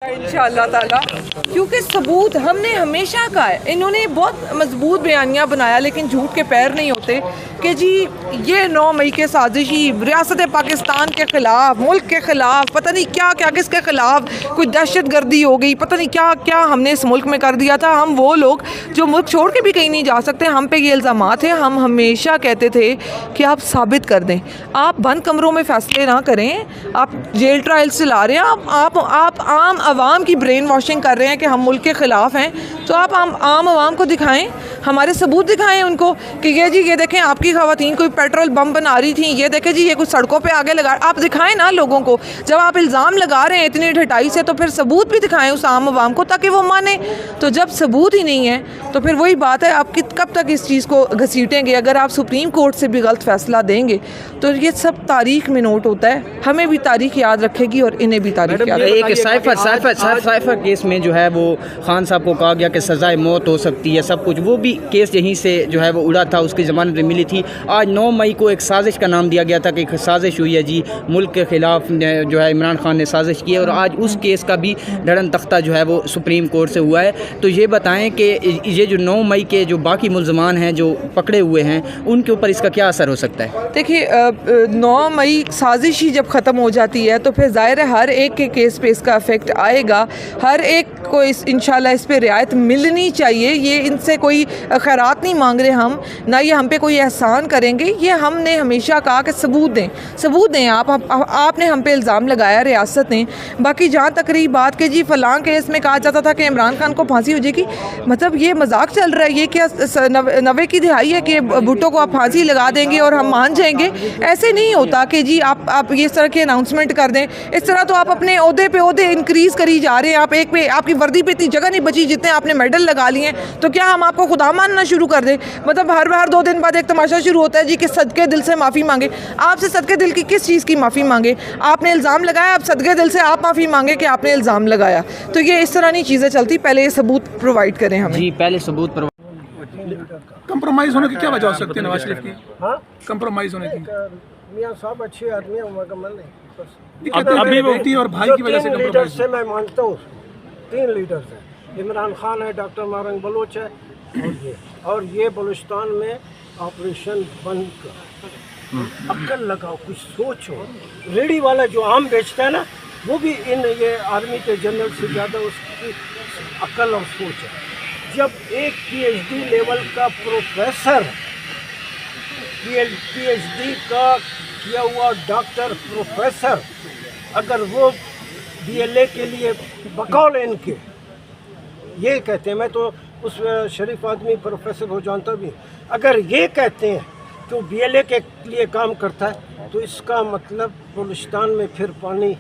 इंशाअल्लाह ताला, क्योंकि सबूत हमने हमेशा कहा है। इन्होंने बहुत मजबूत बयानियाँ बनाया लेकिन झूठ के पैर नहीं होते कि जी ये 9 मई के साजिशी रियासत पाकिस्तान के ख़िलाफ़, मुल्क के ख़िलाफ़, पता नहीं क्या क्या किसके ख़िलाफ़ कोई दहशत गर्दी हो गई, पता नहीं क्या क्या हमने इस मुल्क में कर दिया था। हम वो लोग जो मुल्क छोड़ के भी कहीं नहीं जा सकते, हम पे ये इल्ज़ामात है। हम हमेशा कहते थे कि आप साबित कर दें, आप बंद कमरों में फ़ैसले ना करें, आप जेल ट्रायल चला रहे हैं, आप आम आवाम की ब्रेन वॉशिंग कर रहे हैं कि हम मुल्क के ख़िलाफ़ हैं। तो आप आम आवाम को दिखाएं, हमारे सबूत दिखाएं उनको कि ये जी ये देखें आपकी ख़वातीन कोई पेट्रोल बम बना रही थी, ये देखें जी ये कुछ सड़कों पे आगे लगा, आप दिखाएं ना लोगों को। जब आप इल्ज़ाम लगा रहे हैं इतनी ढटाई से, तो फिर सबूत भी दिखाएं उस आम आवाम को ताकि वो माने। तो जब सबूत ही नहीं है तो फिर वही बात है, आप कब तक इस चीज़ को घसीटेंगे। अगर आप सुप्रीम कोर्ट से भी गलत फ़ैसला देंगे तो ये सब तारीख में नोट होता है, हमें भी तारीख याद रखेगी और इन्हें भी तारीख याद रखेगी। एक साइफर केस में जो है वो खान साहब को कहा गया कि सज़ाए मौत हो सकती है, सब कुछ, वो भी केस यहीं से जो है वो उड़ा था, उसकी ज़मानत मिली थी। आज 9 मई को एक साजिश का नाम दिया गया था कि एक साजिश हुई है जी, मुल्क के ख़िलाफ़ जो है इमरान खान ने साजिश की है, और आज उस केस का भी धड़न तख्ता जो है वो सुप्रीम कोर्ट से हुआ है। तो ये बताएं कि ये जो 9 मई के जो बाकी मुल्ज़मान हैं जो पकड़े हुए हैं, उनके ऊपर इसका क्या असर हो सकता है? देखिए 9 मई साजिश ही जब ख़त्म हो जाती है तो फिर ज़ाहिर है हर एक के केस पे इसका इफ़ेक्ट आएगा, हर एक को इंशाल्लाह इस पे रियायत मिलनी चाहिए। ये इनसे कोई खैरात नहीं मांग रहे हम, ना ये हम पे कोई एहसान करेंगे। ये हमने हमेशा कहा कि सबूत दें आपने हम पे इल्ज़ाम लगाया रियासत ने। बाकी जहाँ तक रही बात कि जी फ़लाँ केस में कहा जाता था कि इमरान खान को फांसी हो जाएगी, मतलब ये मजाक चल रहा है। ये क्या 90 की दिहाई है कि भुट्टो को आप फांसी लगा देंगे और हम मान जाएंगे? ऐसे नहीं होता कि जी आप इस तरह की अनाउंसमेंट कर दें। इस तरह तो आप अपने ओहदे पे ओहदे इंक्रीज़ करी जा रहे हैं। आप एक पे आपकी वर्दी पे इतनी जगह नहीं बची जितने आपने मेडल लगा लिए हैं, तो क्या हम आपको खुदा मानना शुरू कर दें? मतलब हर 2 दिन बाद एक तमाशा शुरू होता है जी कि सदके दिल से माफ़ी मांगे। आपसे सदके दिल की किस चीज़ की माफ़ी मांगे? आपने इल्ज़ाम लगाया, आप सदके दिल से आप माफ़ी मांगे कि आपने इल्ज़ाम लगाया। तो ये इस तरह नहीं चीज़ें चलती, पहले ये सबूत प्रोवाइड करें हमें। जी, पहले सबूत कंप्रोमाइज़ होने की क्या वजह हो सकती है नवाज शरीफ की? हाँ, कंप्रोमाइज़ होने की मियां साहब अच्छे आदमी हैं, मुकम्मल नहीं। अभी बेटी और भाई की वजह से लीडर से मैं मानता हूँ, 3 लीडर हैं, इमरान खान है, डॉक्टर मारंग बलोच है और ये बलूचिस्तान में ऑपरेशन बंद कर, अक्ल लगाओ, कुछ सोचो। रेडी वाला जो आम बेचता है ना, वो भी ये आर्मी के जनरल से ज़्यादा उसकी अक्ल और सोच है। जब एक PhD लेवल का प्रोफेसर, PhD का किया हुआ डॉक्टर प्रोफेसर, अगर वो DLA के लिए बकौल इनके ये कहते हैं, मैं तो उस शरीफ आदमी प्रोफेसर को जानता भी, अगर ये कहते हैं तो BLA के लिए काम करता है, तो इसका मतलब बलूचिस्तान में फिर पानी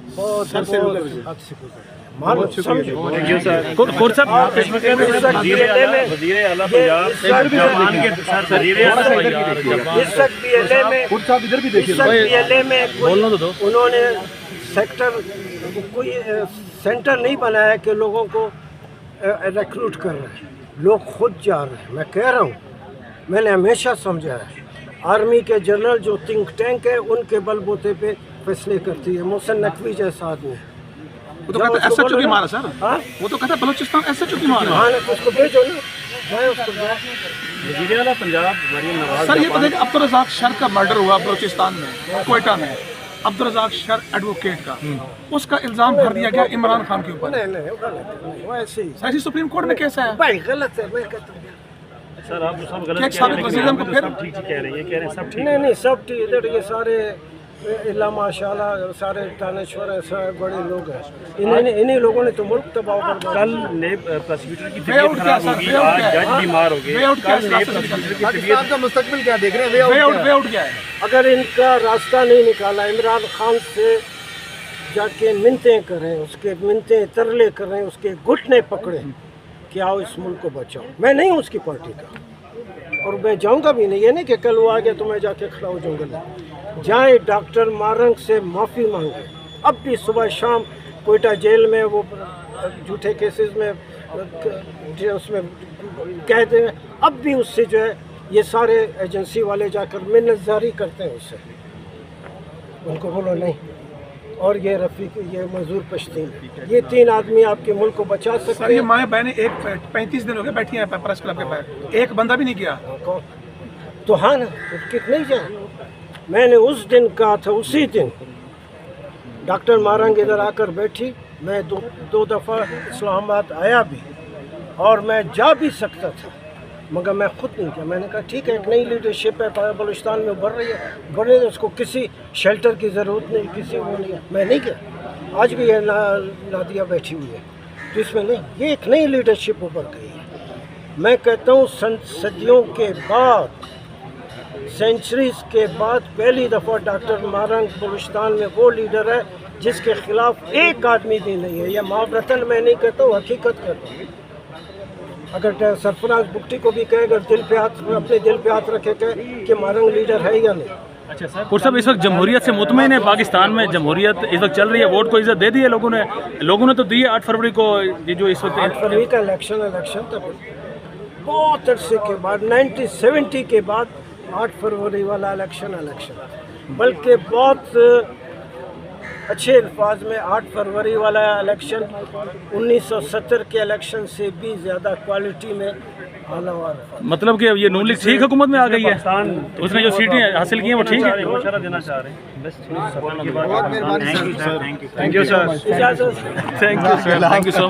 बहुत हद से गुजर। उन्होंने कोई सेंटर नहीं बनाया कि लोगों को रिक्रूट कर रहे हैं, लोग खुद जा रहे हैं। मैं कह रहा हूँ, मैंने हमेशा समझा है आर्मी के जनरल जो थिंक टैंक है उनके बलबूते पे फैसले करती है। मोहसिन नकवी जैसा आदमी, वो तो कहता है SHO की मारा सर। हाँ, वो तो कहता है बलूचिस्तान SHO की मारा। हाँ, उसको भेजो ना, जाए उसको वज़ीर-ए-आला पंजाब मरीम नवाज। सर ये बताइए कि अब्दुल रज़ाक शर का मर्डर हुआ बलूचिस्तान में, कोयटा में, अब्दुल रज़ाक शर एडवोकेट का, उसका इल्ज़ाम भर दिया गया इमरान खान के ऊपर। नहीं, वैसे ही सर सुप्रीम कोर्ट में केस है भाई, गलत है। मैं कहता हूँ सर आप सब गलत कह रहे हैं, सब ठीक नहीं, सब ठीक। इधर ये सारे इल्ला माशाल्लाह सारे दानश्वर है, सारे बड़े लोग हैं। इन्हीं लोगों ने तो मुल्क तबाह कर दिया। कल ने प्रोसिक्यूटर की तबीयत खराब होगी, आज जज बीमार हो गए। पाकिस्तान का मुस्तकबिल क्या देख रहे हैं? वे आउट क्या है? अगर इनका रास्ता नहीं निकाला, इमरान खान से जाके मिन्नतें करें, उसके मिन्नतें तरले करें, उसके घुटने पकड़े कि आओ इस मुल्क को बचाओ। मैं नहीं हूँ उसकी पार्टी का और मैं जाऊँगा भी नहीं। ये नहीं कि कल वो आ गया तो मैं जाके खड़ा हो जाऊँगा। जाए डॉक्टर मारंग से माफ़ी मांगे। अब भी सुबह शाम कोयटा जेल में वो झूठे केसेस में उसमें कहते हैं, अब भी उससे जो है ये सारे एजेंसी वाले जाकर मिन्नतजारी करते हैं उससे। उनको बोलो नहीं, और ये रफ़ीक, ये मजदूर पश्तीन, ये 3 आदमी आपके मुल्क को बचा सर सकते ये हैं। माएँ बहनें एक 35 दिन हो गए बैठी हैं प्रेस क्लब के पास, एक बंदा भी नहीं किया। तो हाँ ना, तो कितने जाए। मैंने उस दिन कहा था, उसी दिन डॉक्टर मारंग इधर आकर बैठी, मैं दो दफ़ा इस्लामाबाद आया भी और मैं जा भी सकता था, मगर मैं खुद नहीं गया। मैंने कहा ठीक है, एक नई लीडरशिप है बलूचिस्तान में बढ़ रही है, उसको किसी शेल्टर की ज़रूरत नहीं, किसी वो नहीं है, मैं नहीं गया। आज भी ये नादिया बैठी हुई है, तो इसमें नहीं, ये एक नई लीडरशिप उभर गई है। मैं कहता हूँ सदियों के बाद, सेंचुरीज के बाद पहली दफ़ा डॉक्टर मारंग बलूचिस्तान में वो लीडर है जिसके खिलाफ एक आदमी भी नहीं है। यह मुआवरतन मैं नहीं कहता हूँ, हकीकत कहता हूँ। अगर सरफराज बुगटी को भी कहे, अगर दिल पे हाथ, अपने दिल पे हाथ रखे कहे कि मारंग लीडर है या नहीं। अच्छा सर, और सब इस वक्त जमहूरियत से मुतमईन है पाकिस्तान में? जमहूरियत इस वक्त चल रही है, वोट को इज्जत दे दी है लोगों ने तो दी है 8 फरवरी को। ये जो इस वक्त 8 फरवरी का इलेक्शन तक बहुत अरसे के बाद, 1970 के बाद 8 फरवरी वाला इलेक्शन बल्कि बहुत अच्छे अल्फाज में 8 फरवरी वाला इलेक्शन 1970 के इलेक्शन से भी ज़्यादा क्वालिटी में आला वाला। मतलब कि ये नून लीग ठीक हुकूमत में आ गई है, तो उसने जो सीटें हासिल की हैं वो ठीक है। मशवरा देना चाह रहे हैं। Thank you sir. Thank you so